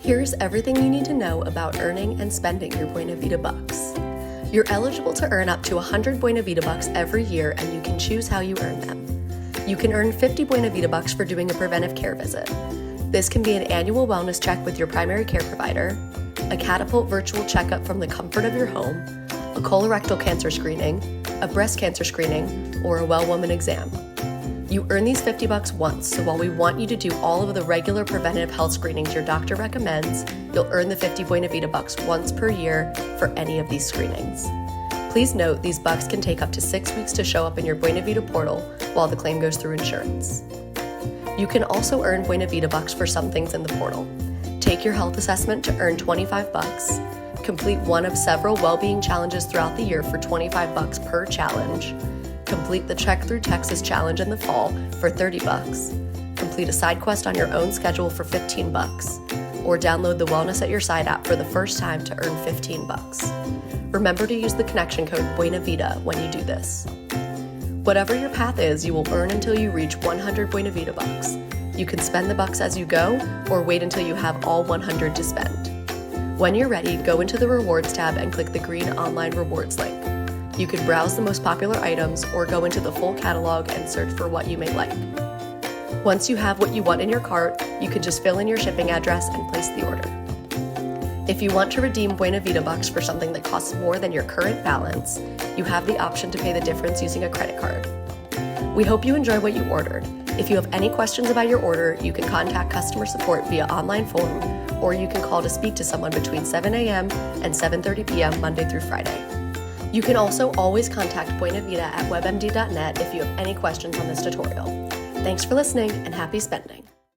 Here's everything you need to know about earning and spending your Buena Vida bucks. You're eligible to earn up to 100 Buena Vida bucks every year, and you can choose how you earn them. You can earn 50 Buena Vida bucks for doing a preventive care visit. This can be an annual wellness check with your primary care provider, a Catapult virtual checkup from the comfort of your home, a colorectal cancer screening, a breast cancer screening, or a well woman exam. You earn these 50 bucks once, so while we want you to do all of the regular preventative health screenings your doctor recommends, you'll earn the 50 Buena Vida bucks once per year for any of these screenings. Please note these bucks can take up to 6 weeks to show up in your Buena Vida portal while the claim goes through insurance. You can also earn Buena Vida bucks for some things in the portal. Take your health assessment to earn 25 bucks, complete one of several well-being challenges throughout the year for 25 bucks per challenge, complete the Trek Through Texas challenge in the fall for 30 bucks, complete a side quest on your own schedule for 15 bucks, or download the Wellness at Your Side app for the first time to earn 15 bucks. Remember to use the connection code Buena Vida when you do this. Whatever your path is, you will earn until you reach 100 Buena Vida bucks. You can spend the bucks as you go, or wait until you have all 100 to spend. When you're ready, go into the Rewards tab and click the green Online Rewards link. You can browse the most popular items or go into the full catalog and search for what you may like. Once you have what you want in your cart, you can just fill in your shipping address and place the order. If you want to redeem Buena Vida bucks for something that costs more than your current balance, you have the option to pay the difference using a credit card. We hope you enjoy what you ordered. If you have any questions about your order, you can contact customer support via online form, or you can call to speak to someone between 7 a.m. and 7:30 p.m. Monday through Friday. You can also always contact Buena Vida at webmd.net if you have any questions on this tutorial. Thanks for listening and happy spending.